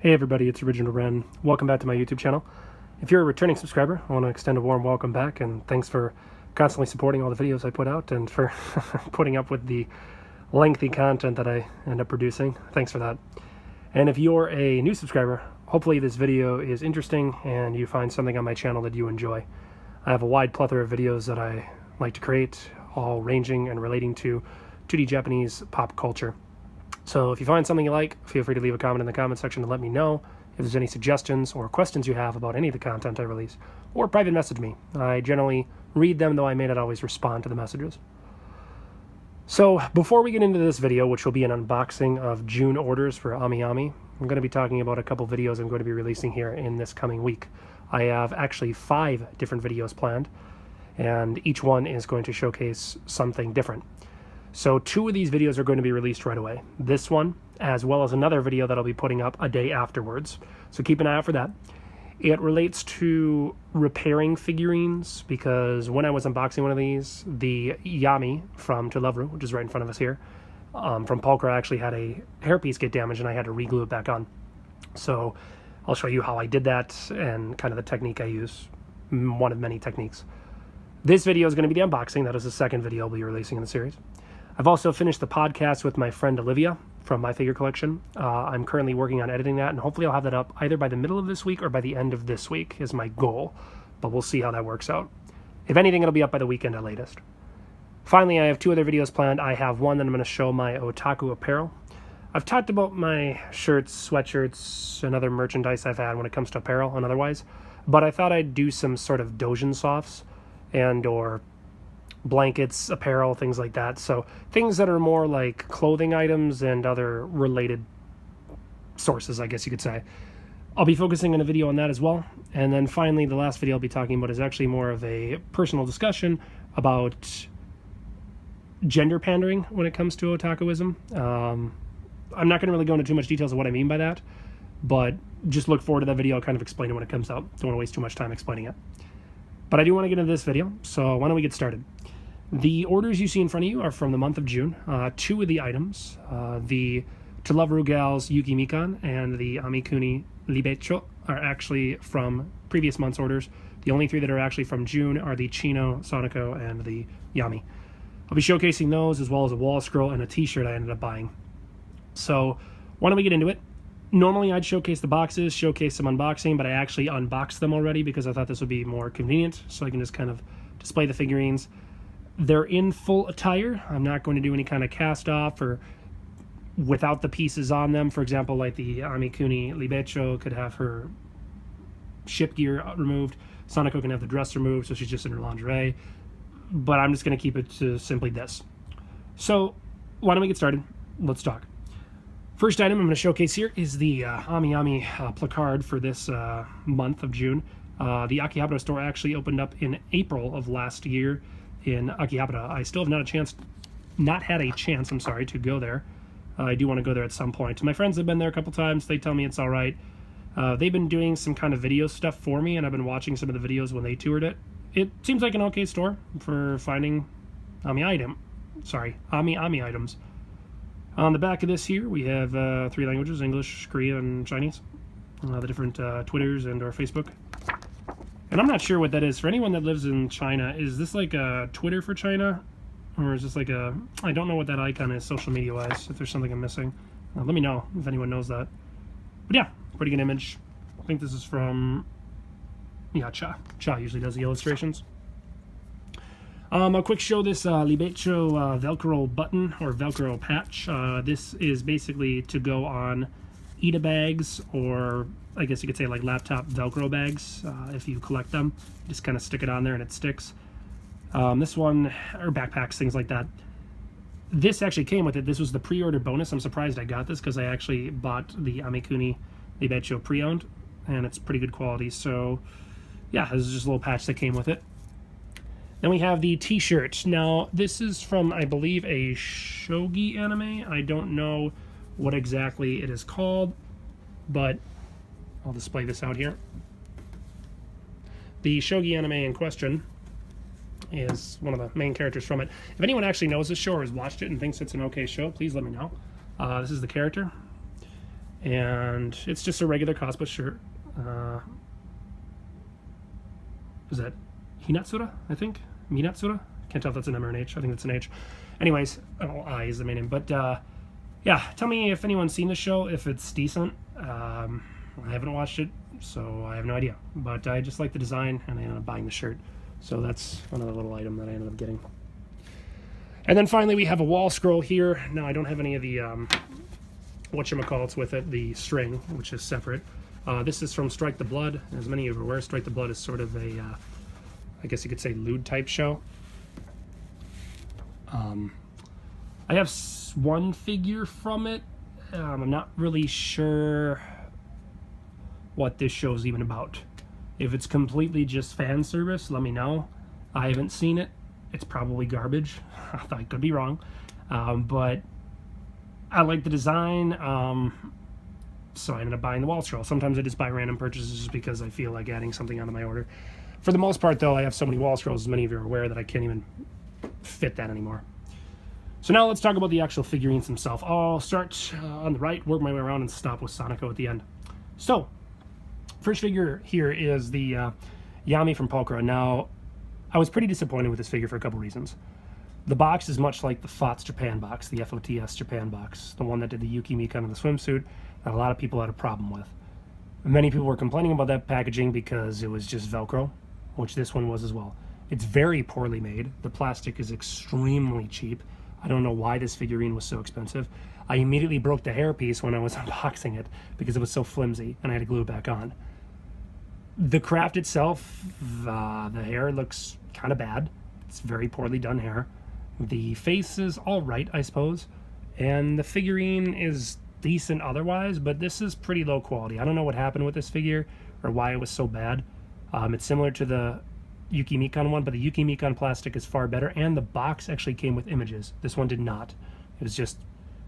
Hey everybody, it's Original Ren. Welcome back to my YouTube channel. If you're a returning subscriber, I want to extend a warm welcome back and thanks for constantly supporting all the videos I put out and for putting up with the lengthy content that I end up producing. Thanks for that. And if you're a new subscriber, hopefully this video is interesting and you find something on my channel that you enjoy. I have a wide plethora of videos that I like to create, all ranging and relating to 2D Japanese pop culture. So if you find something you like, feel free to leave a comment in the comment section to let me know if there's any suggestions or questions you have about any of the content I release, or private message me. I generally read them, though I may not always respond to the messages. So before we get into this video, which will be an unboxing of June orders for AmiAmi, I'm going to be talking about a couple videos I'm going to be releasing here in this coming week. I have actually 5 different videos planned, and each one is going to showcase something different. So 2 of these videos are going to be released right away. This one, as well as another video that I'll be putting up a day afterwards. So keep an eye out for that. It relates to repairing figurines, because when I was unboxing one of these, the Yami from To Love Ru, which is right in front of us here, from Pulcra, actually had a hairpiece get damaged and I had to re-glue it back on. So I'll show you how I did that and kind of the technique I use, one of many techniques. This video is going to be the unboxing. That is the second video I'll be releasing in the series. I've also finished the podcast with my friend Olivia from My Figure Collection. I'm currently working on editing that, and hopefully I'll have that up either by the middle of this week or by the end of this week is my goal, but we'll see how that works out. If anything, it'll be up by the weekend at latest. Finally, I have 2 other videos planned. I have one that I'm going to show my otaku apparel. I've talked about my shirts, sweatshirts, and other merchandise I've had when it comes to apparel and otherwise, but I thought I'd do some sort of dojin softs and or blankets, apparel, things like that. So things that are more like clothing items and other related sources, I guess you could say. I'll be focusing on a video on that as well. And then finally, the last video I'll be talking about is actually more of a personal discussion about gender pandering when it comes to otakuism. I'm not going to really go into too much details of what I mean by that, but just look forward to that video. I'll kind of explain it when it comes out. Don't want to waste too much time explaining it. But I do want to get into this video, so why don't we get started? The orders you see in front of you are from the month of June. 2 of the items, the To Love Ru Gals Yuki Mikan and the Amikuni Libecho, are actually from previous month's orders. The only 3 that are actually from June are the Chino, Sonoko, and the Yami. I'll be showcasing those as well as a wall scroll and a t-shirt I ended up buying. So why don't we get into it? Normally I'd showcase the boxes, showcase some unboxing, but I actually unboxed them already because I thought this would be more convenient, so I can just kind of display the figurines. They're in full attire. I'm not going to do any kind of cast off or without the pieces on them. For example, like the Amikuni Libecho could have her ship gear removed. Sonoko can have the dress removed, so she's just in her lingerie. But I'm just going to keep it to simply this. So why don't we get started? Let's talk. First item I'm going to showcase here is the AmiAmi placard for this month of June. The Akihabara store actually opened up in April of last year in Akihabara. I still have not had a chance to go there. I do want to go there at some point. My friends have been there a couple times. They tell me it's all right. They've been doing some kind of video stuff for me, and I've been watching some of the videos when they toured it. It seems like an okay store for finding AmiAmi items. On the back of this here, we have 3 languages, English, Korean, and Chinese. The different Twitters and or Facebook. And I'm not sure what that is. For anyone that lives in China, is this like a Twitter for China? Or is this like a... I don't know what that icon is social media-wise, if there's something I'm missing. Let me know if anyone knows that. But yeah, pretty good image. I think this is from... yeah, Cha. Cha usually does the illustrations. I'll quick show this Libecho Velcro button or Velcro patch. This is basically to go on Ida bags, or I guess you could say like laptop Velcro bags. If you collect them, just kind of stick it on there and it sticks. This one, or backpacks, things like that. This actually came with it. This was the pre-order bonus. I'm surprised I got this because I actually bought the Amikuni Libecho pre-owned, and it's pretty good quality. So yeah, this is just a little patch that came with it. Then we have the t-shirt. Now, this is from, I believe, a shogi anime. I don't know what exactly it is called, but I'll display this out here. The shogi anime in question is one of the main characters from it. If anyone actually knows this show or has watched it and thinks it's an okay show, please let me know. This is the character. And it's just a regular cosplay shirt. Is that Hinatsura, I think? Minatsura? Can't tell if that's an M or an H. I think that's an H. Anyways, I is the main name. But yeah, tell me if anyone's seen the show, if it's decent. I haven't watched it, so I have no idea. But I just like the design, and I ended up buying the shirt. So that's another little item that I ended up getting. And then finally, we have a wall scroll here. Now, I don't have any of the whatchamacallits with it, the string, which is separate. This is from Strike the Blood. As many of you are aware, Strike the Blood is sort of a, I guess you could say, lewd type show. I have one figure from it. I'm not really sure what this show is even about. If it's completely just fan service, let me know. I haven't seen it. It's probably garbage. I could be wrong. But I like the design, so I ended up buying the wall scroll. Sometimes I just buy random purchases just because I feel like adding something onto my order. For the most part, though, I have so many wall scrolls, as many of you are aware, that I can't even fit that anymore. So now let's talk about the actual figurines themselves. I'll start on the right, work my way around, and stop with Sonico at the end. So, first figure here is the Yami from Pulcra. Now, I was pretty disappointed with this figure for a couple reasons. The box is much like the FOTS Japan box, the FOTS Japan box, the one that did the Yuki Mikan in the swimsuit, that a lot of people had a problem with. Many people were complaining about that packaging because it was just Velcro, which this one was as well. It's very poorly made. The plastic is extremely cheap. I don't know why this figurine was so expensive. I immediately broke the hairpiece when I was unboxing it because it was so flimsy and I had to glue it back on. The craft itself, the hair looks kind of bad. It's very poorly done hair. The face is all right, I suppose. And the figurine is decent otherwise, but this is pretty low quality. I don't know what happened with this figure or why it was so bad. It's similar to the Yuki Mikan one, but the Yuki Mikan plastic is far better, and the box actually came with images. This one did not. It was just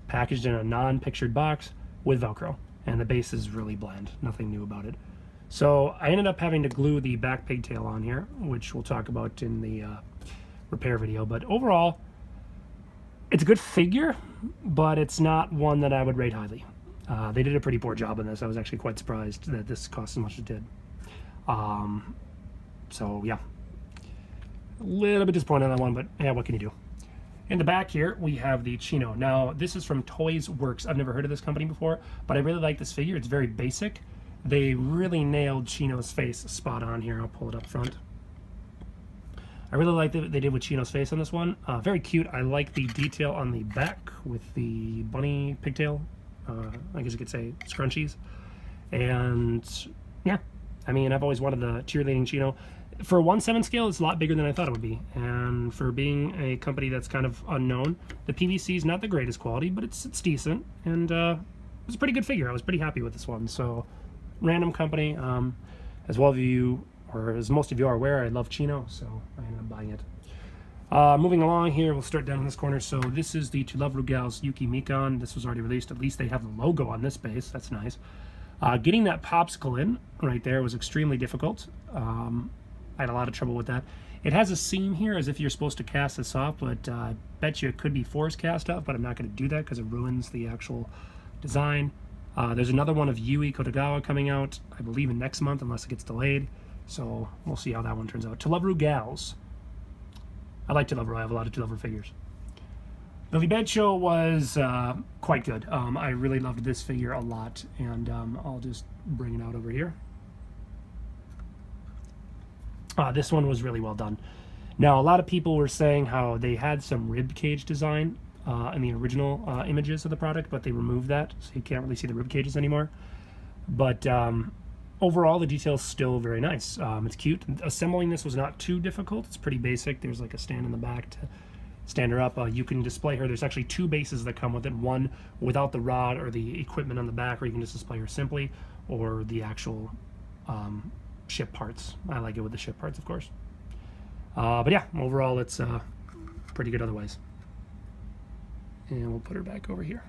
packaged in a non-pictured box with Velcro, and the base is really bland. Nothing new about it. So I ended up having to glue the back pigtail on here, which we'll talk about in the repair video. But overall, it's a good figure, but it's not one that I would rate highly. They did a pretty poor job on this. I was actually quite surprised that this cost as much as it did. So yeah, a little bit disappointed on that one, but yeah, what can you do? In the back here, we have the Chino. Now, this is from Toys Works. I've never heard of this company before, but I really like this figure. It's very basic. They really nailed Chino's face spot on here. I'll pull it up front. I really like what they did with Chino's face on this one. Very cute. I like the detail on the back with the bunny pigtail. I guess you could say scrunchies. And yeah, I mean, I've always wanted the cheerleading Chino. For a 1/7 scale, it's a lot bigger than I thought it would be. And for being a company that's kind of unknown, the PVC is not the greatest quality, but it's ended And it was a pretty good figure. I was pretty happy with this one. So, random company. As well as you, or as most of you are aware, I love Chino, so I ended up buying it. Moving along here, we'll start down in this corner. So this is the To Love Rugal's Yuki Mikan. This was already released. At least they have the logo on this base. That's nice. Getting that popsicle in right there was extremely difficult. I had a lot of trouble with that. It has a seam here as if you're supposed to cast this off, but I bet you it could be force cast off, but I'm not going to do that because it ruins the actual design. There's another one of Yui Kotogawa coming out, I believe, in next month, unless it gets delayed. So we'll see how that one turns out. To Love Rugals. I like To Love Ru. I have a lot of To Love Ru figures. The Libed was quite good. I really loved this figure a lot, and I'll just bring it out over here. This one was really well done. Now, a lot of people were saying how they had some rib cage design in the original images of the product, but they removed that, so you can't really see the rib cages anymore. But overall, the detail's still very nice. It's cute. Assembling this was not too difficult. It's pretty basic. There's like a stand in the back to stand her up. You can display her. There's actually two bases that come with it. One without the rod or the equipment on the back, or you can just display her simply, or the actual ship parts. I like it with the ship parts, of course. But yeah, overall, it's pretty good otherwise. And we'll put her back over here.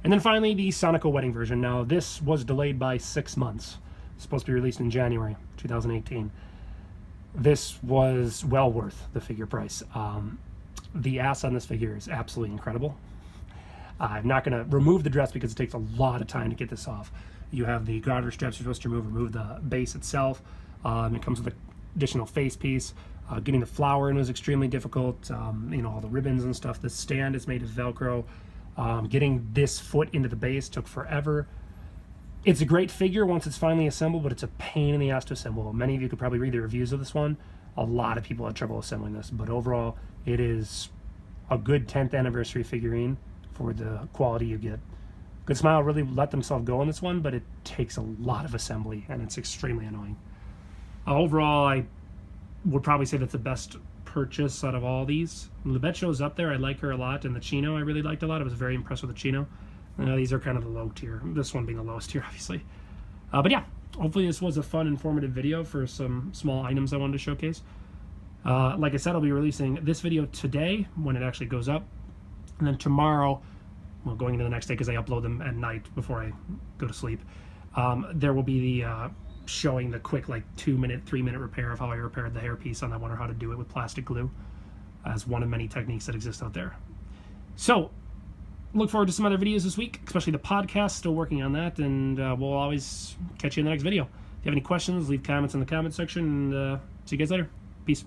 And then finally, the Sonico Wedding version. Now, this was delayed by 6 months. It's supposed to be released in January 2018. This was well worth the figure price. The ass on this figure is absolutely incredible. I'm not going to remove the dress because it takes a lot of time to get this off. You have the garter straps you're supposed to remove the base itself. It comes with an additional face piece. Getting the flower in was extremely difficult. All the ribbons and stuff. The stand is made of Velcro. Getting this foot into the base took forever. It's a great figure once it's finally assembled, but it's a pain in the ass to assemble. Many of you could probably read the reviews of this one. A lot of people had trouble assembling this, but overall, it is a good 10th anniversary figurine for the quality you get. Good Smile really let themselves go on this one, but it takes a lot of assembly, and it's extremely annoying. Overall, I would probably say that's the best purchase out of all these. Libet shows up there. I like her a lot, and the Chino I really liked a lot. I was very impressed with the Chino. These are kind of the low tier, this one being the lowest tier, obviously. But yeah, hopefully this was a fun, informative video for some small items I wanted to showcase. Like I said, I'll be releasing this video today when it actually goes up, and then tomorrow, well, going into the next day because I upload them at night before I go to sleep, there will be the showing the quick 2-minute, 3-minute repair of how I repaired the hairpiece on that one, or how to do it with plastic glue, as one of many techniques that exist out there. So look forward to some other videos this week, especially the podcast, still working on that, and we'll always catch you in the next video. If you have any questions, leave comments in the comment section, and see you guys later. Peace.